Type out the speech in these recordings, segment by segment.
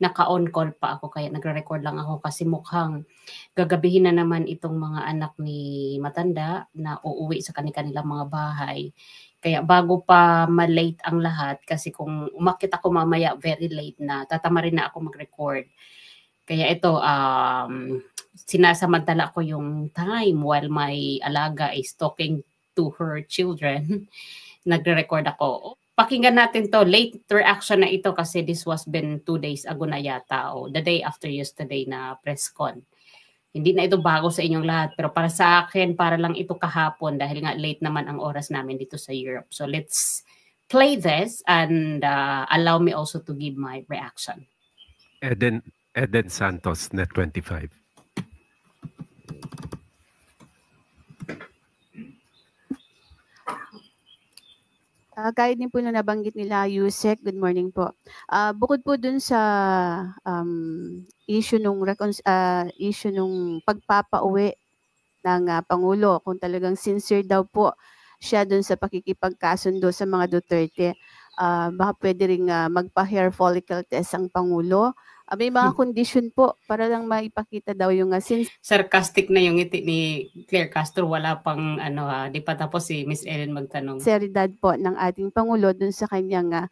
naka-on call pa ako kaya nagre-record lang ako kasi mukhang gagabihin na naman itong mga anak ni matanda na uuwi sa kanilang mga bahay. Kaya bago pa ma-late ang lahat, kasi kung umakyat ako mamaya very late na, tatama rin na ako mag-record. Kaya ito, sinasamantala ko yung time while my alaga is talking to her children. Nagre-record ako. Pakinggan natin to, late reaction na ito kasi this was been 2 days ago na yata o the day after yesterday na press con. Hindi na ito bago sa inyong lahat pero para sa akin, para lang ito kahapon dahil nga late naman ang oras namin dito sa Europe. So let's play this and allow me also to give my reaction. Eden Santos, Net 25. Gaya din po na nabanggit nila, Yusek, good morning po. Bukod po dun sa issue nung pagpapauwi ng Pangulo, kung talagang sincere daw po siya dun sa pakikipagkasundo sa mga Duterte, baka pwede rin magpa-hair follicle test ang Pangulo. May mga condition po para lang maipakita daw yung sarcastic na yung ngiti ni Claire Castro, wala pang di pa tapos si Miss Ellen magtanong. Sinceridad po ng ating Pangulo dun sa kanyang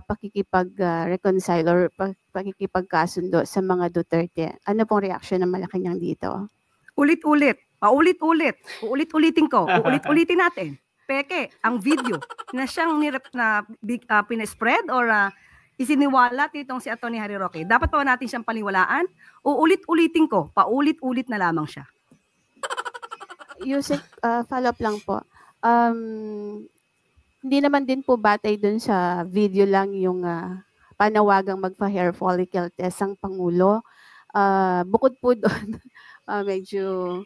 pakikipag-reconcile or pakikipagkasundo sa mga Duterte. Ano pong reaction ng Malacanang dito? Ulit-ulit, paulit-ulit, uulit-ulitin ko, uulit-ulitin natin. Peke, ang video na siyang pinespread or isiniwalat nitong si Atty. Harry Roque. Dapat pa natin siyang paniwalaan o ulit-ulitin ko, paulit-ulit na lamang siya? Yusek, follow up lang po. Hindi naman din po batay dun sa video lang yung panawagang magpa-hair follicle test ang Pangulo. Bukod po doon, medyo...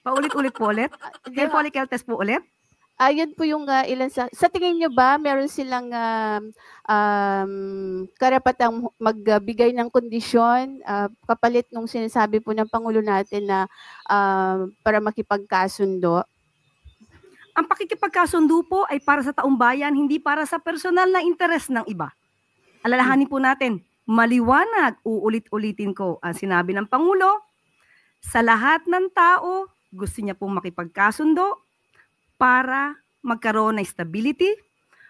Paulit-ulit po ulit? Hair follicle test po ulit? Ayun po yung ilan sa tingin nyo ba meron silang karapatang magbigay ng kondisyon kapalit nung sinasabi po ng Pangulo natin na para makipagkasundo? Ang pakikipagkasundo po ay para sa taong bayan, hindi para sa personal na interes ng iba. Alalahanin po natin, maliwanag, uulit-ulitin ko ang sinabi ng Pangulo, sa lahat ng tao, gusto niya pong makipagkasundo, para magkaroon ng stability,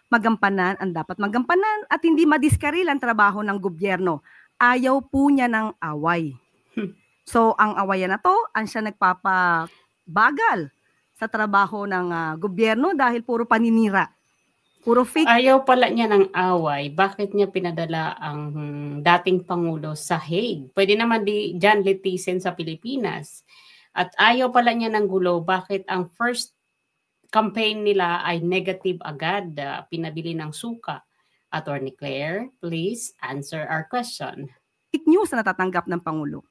magampanan ang dapat magampanan at hindi madiskaril ang trabaho ng gobyerno. Ayaw po niya ng away. So ang awayan na to, ang siya nagpapabagal sa trabaho ng gobyerno dahil puro paninira. Puro fake. Ayaw pala niya ng away. Bakit niya pinadala ang dating Pangulo sa Hague? Pwede naman dyan litisin sa Pilipinas. At ayaw pala niya ng gulo. Bakit ang first campaign nila ay negative agad, pinabili ng suka? Attorney Claire, please answer our question. Fake news na natatanggap ng Pangulo.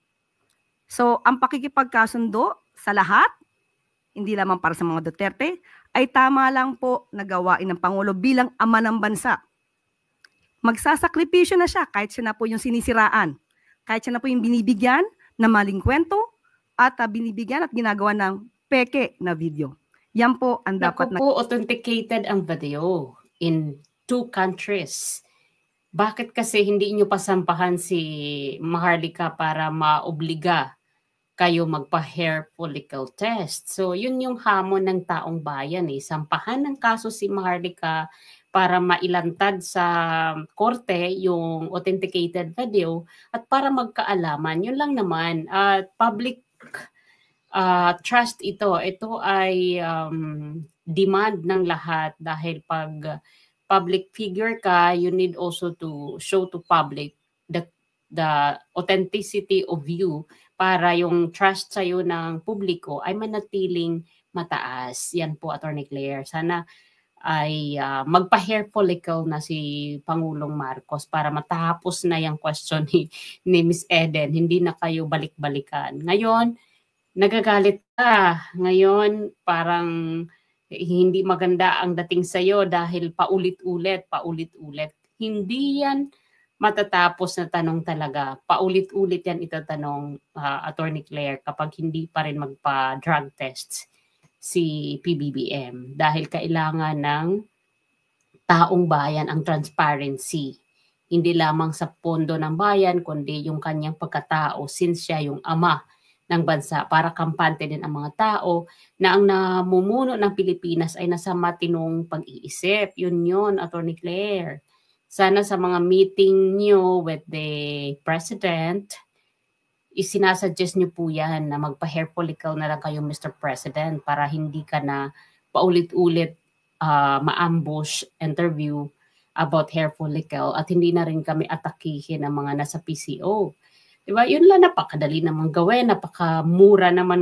So, ang pakikipagkasundo sa lahat, hindi lamang para sa mga Duterte, ay tama lang po na gawain ng Pangulo bilang ama ng bansa. Magsasakripisyo na siya kahit siya na po yung sinisiraan, kahit siya na po yung binibigyan ng maling kwento at binibigyan at ginagawa ng peke na video. Yan po ang dapat na... authenticated ang video in 2 countries. Bakit kasi hindi nyo pasampahan si Maharlika para maobliga kayo magpa-hair follicle test? So yun yung hamon ng taong bayan eh. Sampahan ng kaso si Maharlika para mailantad sa korte yung authenticated video at para magkaalaman. Yun lang naman. Public trust ito. Ito ay demand ng lahat dahil pag public figure ka, you need also to show to public the authenticity of you para yung trust sa'yo ng publiko ay manatiling mataas. Yan po, Attorney Claire. Sana ay magpa-hair follicle na si Pangulong Marcos para matapos na yung question ni Miss Eden. Hindi na kayo balik-balikan. Ngayon, nagagalit ka. Ngayon, parang hindi maganda ang dating sa'yo dahil paulit-ulit. Hindi yan matatapos na tanong talaga. Paulit-ulit yan itatanong, Attorney Claire, kapag hindi pa rin magpa-drug tests si PBBM. Dahil kailangan ng taong bayan ang transparency. hindi lamang sa pondo ng bayan, kundi yung kanyang pagkatao since siya yung ama ng bansa, para kampante din ang mga tao na ang namumuno ng Pilipinas ay nasa matinong pag-iisip. Yun, Attorney Claire. Sana sa mga meeting nyo with the President, isinasuggest nyo po yan na magpa-hair follicle na lang kayo, Mr. President, para hindi ka na paulit-ulit ma-ambush interview about hair follicle at hindi na rin kami atakihin ng mga nasa PCO. Diba? Yun lang, napakadali naman gawin, napakamura naman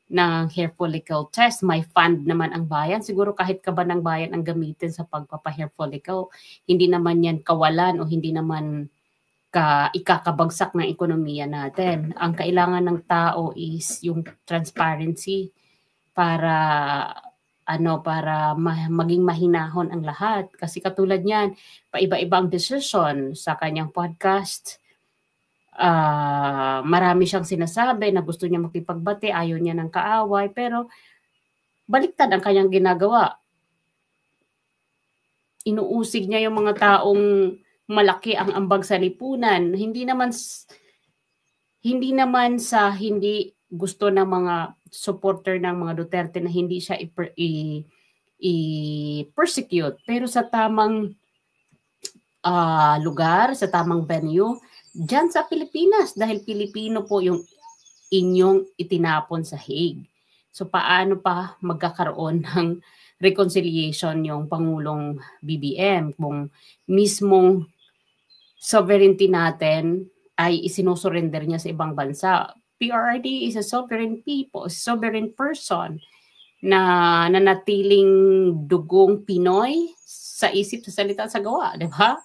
ng hair follicle test. May fund naman ang bayan. Siguro kahit ka ba ng bayan ang gamitin sa pagpapa-hair follicle, hindi naman yan kawalan o hindi naman ikakabagsak ng ekonomiya natin. Ang kailangan ng tao is yung transparency para maging mahinahon ang lahat. Kasi katulad niyan, paiba-iba ang decision sa kanyang podcast. Marami siyang sinasabi na gusto niya makipagbati, ayaw niya ng kaaway, pero baliktad ang kanyang ginagawa. Inuusig niya yung mga taong malaki ang ambag sa lipunan. Hindi naman sa hindi gusto ng mga supporter ng mga Duterte na hindi siya i-persecute, pero sa tamang lugar, sa tamang venue, dyan sa Pilipinas, dahil Pilipino po yung inyong itinapon sa Hague. So paano pa magkakaroon ng reconciliation yung Pangulong BBM kung mismong sovereignty natin ay isinusurrender niya sa ibang bansa? PRRD is a sovereign people, a sovereign person na nanatiling dugong Pinoy sa isip, sa salita, sa gawa, di ba?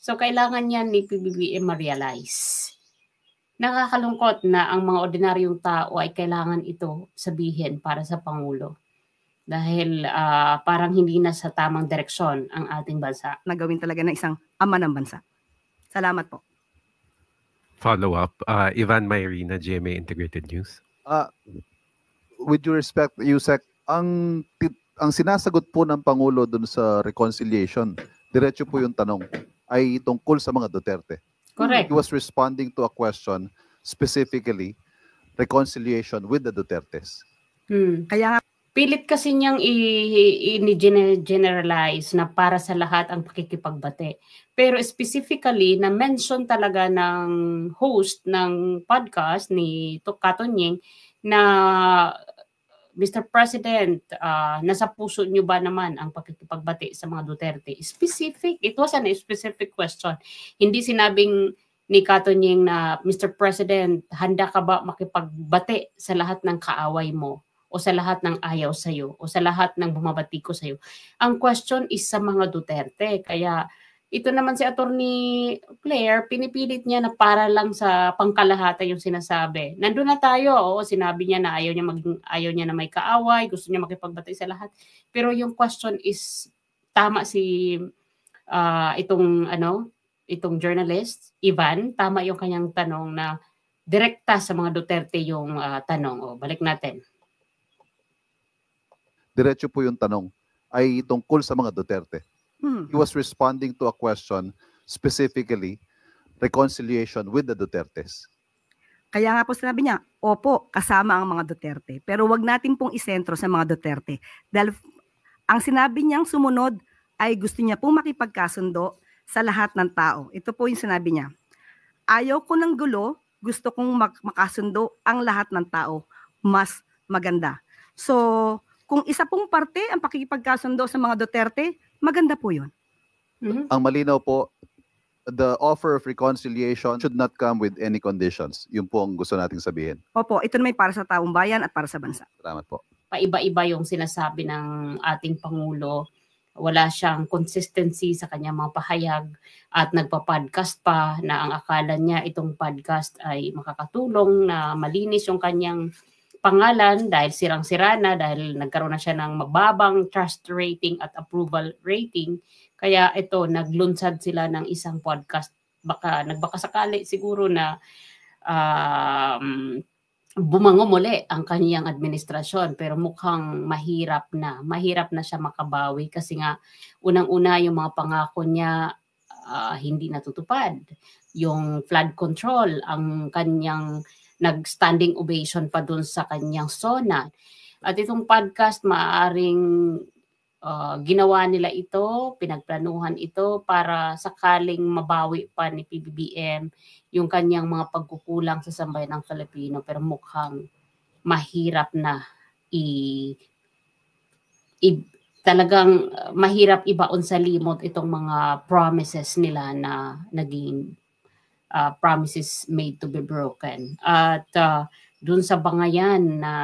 So, kailangan yan ni PBBM ma-realize. Nakakalungkot na ang mga ordinaryong tao ay kailangan ito sabihin para sa Pangulo. Dahil parang hindi na sa tamang direksyon ang ating bansa. Nagawin talaga ng isang ama ng bansa. Salamat po. Follow-up, Ivan Mayrina, GMA Integrated News. With due respect, Yusek, ang sinasagot po ng Pangulo dun sa reconciliation, diretso po yung tanong, ay tungkol sa mga Duterte. Correct. He was responding to a question, specifically, reconciliation with the Dutertes. Kaya nga, pilit kasi niyang i-generalize na para sa lahat ang pakikipagbati. Pero specifically, na-mention talaga ng host ng podcast ni Kato Nying na Mr. President, nasa puso niyo ba naman ang pakikipagbati sa mga Duterte? Specific. It was a specific question. Hindi sinabing ni Kato Nying na, Mr. President, handa ka ba makipagbati sa lahat ng kaaway mo? O sa lahat ng ayaw sa'yo? O sa lahat ng bumabati ko sa'yo? Ang question is sa mga Duterte. Kaya ito naman si Attorney Claire, pinipilit niya na para lang sa pangkalahatan yung sinasabi. Nandun na tayo, oo, sinabi niya na ayaw niya na may kaaway, gusto niya makipagbati sa lahat. Pero yung question is, tama si itong journalist, Ivan, tama yung kanyang tanong na direkta sa mga Duterte yung tanong. O, balik natin. Diretso po yung tanong, ay tungkol sa mga Duterte. He was responding to a question, specifically, reconciliation with the Dutertes. Kaya nga po sinabi niya, opo, kasama ang mga Duterte. Pero wag natin pong isentro sa mga Duterte. Dahil ang sinabi niyang sumunod ay gusto niya pong makipagkasundo sa lahat ng tao. Ito po yung sinabi niya. Ayaw ko ng gulo, gusto kong makasundo ang lahat ng tao. Mas maganda. So, kung isa pong parte ang pakikipagkasundo sa mga Duterte, maganda po yun. Ang malinaw po, the offer of reconciliation should not come with any conditions. Yun po ang gusto nating sabihin. Opo, ito naman para sa taong bayan at para sa bansa. Salamat po. Paiba-iba yung sinasabi ng ating Pangulo. Wala siyang consistency sa kanyang mga pahayag at nagpa-podcast pa na ang akala niya itong podcast ay makakatulong na malinis yung kanyang pangalan dahil sirang-sira na, dahil nagkaroon na siya ng mababang trust rating at approval rating. Kaya ito, naglunsad sila ng isang podcast. Nagbaka sakali siguro na bumango muli ang kaniyang administrasyon, pero mukhang mahirap na siya makabawi kasi nga unang-una yung mga pangako niya hindi natutupad. Yung flood control, ang kanyang nag-standing ovation pa dun sa kanyang SONA. At itong podcast, maaaring ginawa nila ito, pinagplanuhan ito para sakaling mabawi pa ni PBBM yung kanyang mga pagkukulang sa sambayan ng Filipino, pero mukhang mahirap na talagang mahirap ibaon sa limot itong mga promises nila na naging promises made to be broken. At dun sa bangayan na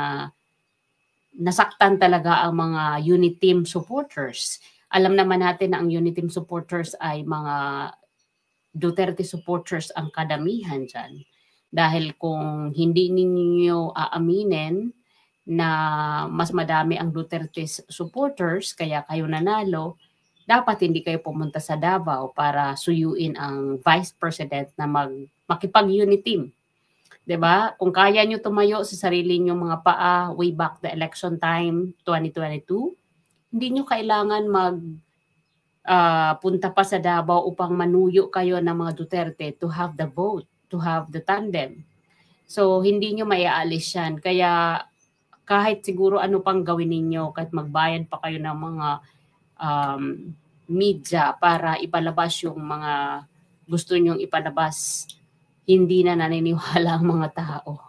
nasaktan talaga ang mga unit team supporters. Alam naman natin na ang unit team supporters ay mga Duterte supporters ang kadamihan dyan. Dahil kung hindi ninyo aaminin na mas madami ang Duterte supporters, kaya kayo nanalo, dapat hindi kayo pumunta sa Davao para suyuin ang Vice President na makipag-unit team. 'Di ba? Kung kaya nyo tumayo sa sarili nyo mga paa way back the election time 2022, hindi nyo kailangan punta pa sa Davao upang manuyo kayo ng mga Duterte to have the vote, to have the tandem. So hindi nyo maiaalis yan. Kaya kahit siguro ano pang gawin ninyo, kahit magbayad pa kayo ng mga media para ipalabas yung mga gusto nyong ipalabas, hindi na naniniwala ang mga tao.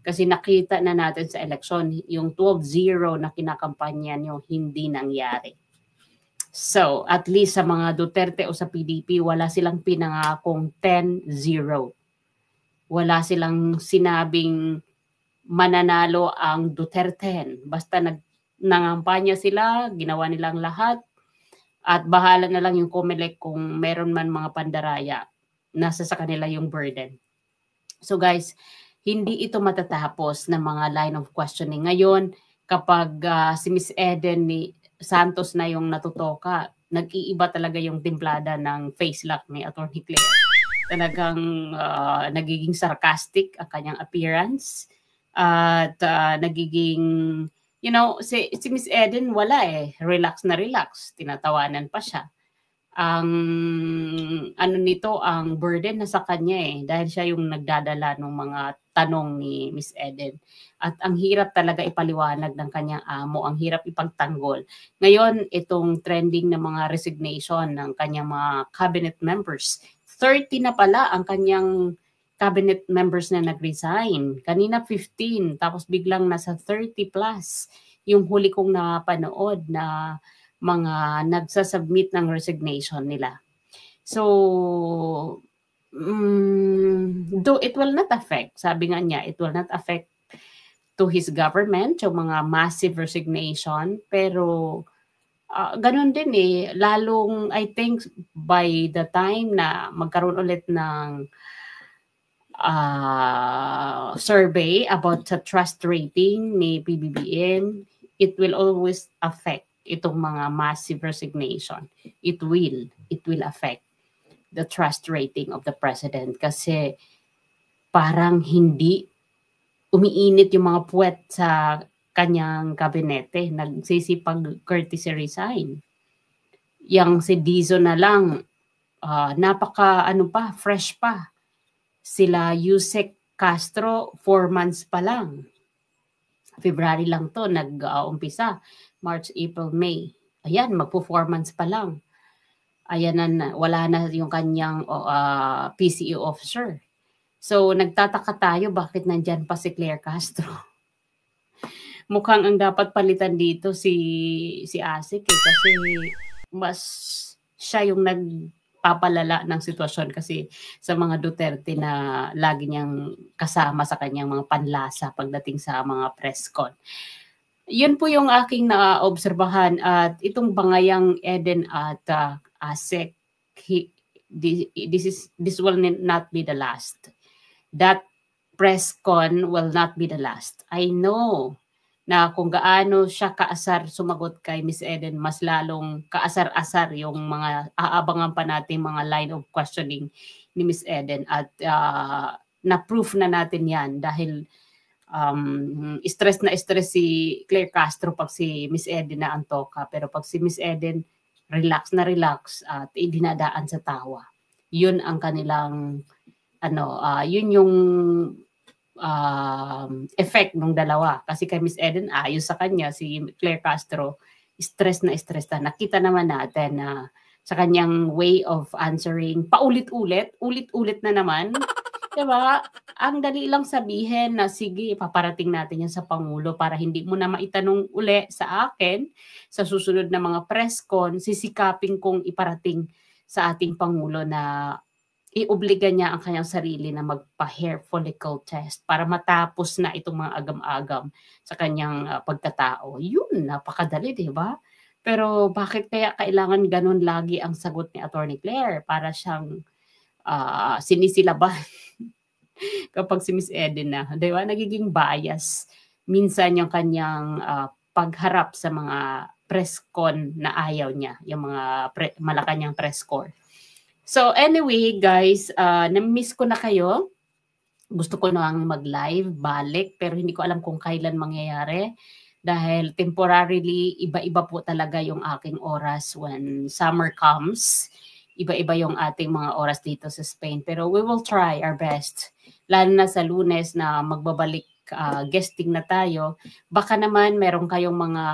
Kasi nakita na natin sa eleksyon, yung 12-0 na kinakampanya nyo, hindi nangyari. So, at least sa mga Duterte o sa PDP, wala silang pinangakong 10-0. Wala silang sinabing mananalo ang Duterte. Basta nangampanya sila, ginawa nilang lahat, at bahala na lang yung COMELEC kung meron man mga pandaraya. Nasa sa kanila yung burden. So guys, hindi ito matatapos ng mga line of questioning. Ngayon, kapag si Miss Eden ni Santos na yung natutoka, nag-iiba talaga yung timplada ng face lock ni Atty. Claire. Talagang nagiging sarcastic ang kanyang appearance. At nagiging, you know, si Miss Eden wala relax na relax. Tinatawanan pa siya. Ang ano nito, ang burden na sa kanya dahil siya yung nagdadala ng mga tanong ni Miss Eden. At ang hirap talaga ipaliwanag ng kanyang amo, ang hirap ipagtanggol. Ngayon, itong trending na mga resignation ng kanyang mga cabinet members. 30 na pala ang kanyang cabinet members na nag-resign. Kanina 15, tapos biglang nasa 30 plus yung huli kong napanood na mga nagsasubmit ng resignation nila. So, though it will not affect, sabi nga niya, it will not affect to his government, yung mga massive resignation, pero ganun din lalong I think by the time na magkaroon ulit ng survey about sa trust rating ni PBBM, it will always affect itong mga massive resignation. It will affect the trust rating of the president kasi parang hindi umiinit yung mga puwet sa kanyang kabinete. Nagsisipag courtesy resign. Yang si Dizon na lang, fresh pa. Sila Yusek Castro, 4 months pa lang. February lang to, nag-umpisa. March, April, May. Ayan, magpo-4 months pa lang. Ayan na, wala na yung kanyang PCO officer. So, nagtataka tayo bakit nandyan pa si Claire Castro. Mukhang ang dapat palitan dito si Asik kasi mas siya yung nagpapalala ng sitwasyon kasi sa mga Duterte na lagi niyang kasama sa kanyang mga panlasa pagdating sa mga press con. Yun po yung aking naobserbahan at itong bangayang Eden at Asik, this will not be the last. That press con will not be the last. I know na kung gaano siya kaasar sumagot kay Miss Eden, mas lalong kaasar-asar yung mga aabangan pa natin mga line of questioning ni Miss Eden at na-proof na natin yan dahil stress na stress si Claire Castro pag si Miss Eden na antoka. Pero pag si Miss Eden relax na relax at dinadaan sa tawa. Yun ang kanilang yun yung effect ng dalawa. Kasi kay Miss Eden, ayos sa kanya, si Claire Castro, stress na. Nakita naman natin na sa kanyang way of answering, paulit-ulit na naman. Diba? Ang dali lang sabihin na sige, paparating natin yan sa Pangulo para hindi mo na maitanong uli sa akin sa susunod na mga press con, sisikapin kong iparating sa ating Pangulo na iobliga niya ang kanyang sarili na magpa-hair follicle test para matapos na itong mga agam-agam sa kanyang pagkatao. Yun, napakadali, di ba? Pero bakit kaya kailangan ganun lagi ang sagot ni Attorney Claire? Para siyang sinisilaban kapag si Miss Eden na. Di ba? Nagiging bias. Minsan yung kanyang pagharap sa mga press con na ayaw niya. Yung mga Malacanang press corps. So anyway, guys, na-miss ko na kayo. Gusto ko nang mag-live, balik, pero hindi ko alam kung kailan mangyayari. Dahil temporarily, iba-iba po talaga yung aking oras when summer comes. Iba-iba yung ating mga oras dito sa Spain. Pero we will try our best. Lalo na sa Lunes na magbabalik guesting na tayo. Baka naman meron kayong mga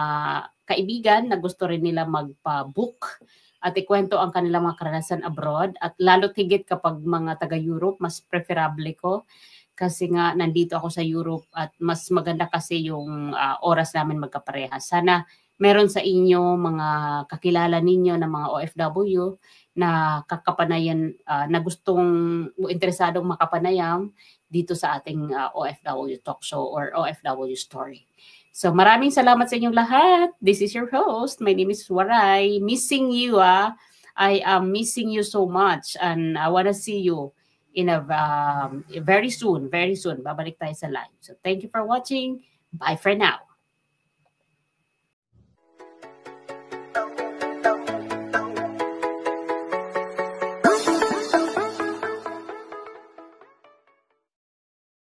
kaibigan na gusto rin nila magpa-book at ikwento ang kanilang mga karanasan abroad. At lalo tigit kapag mga taga-Europe, mas preferable ko. Kasi nga nandito ako sa Europe at mas maganda kasi yung oras namin magkapareha. Sana meron sa inyo mga kakilala ninyo na mga OFW na kakapanayan, na gustong interesadong makapanayam dito sa ating OFW talk show or OFW story. So maraming salamat sa inyong lahat. This is your host. My name is Waray. Missing you. I am missing you so much and I want to see you in a very soon. Babalik tayo sa live. So thank you for watching. Bye for now.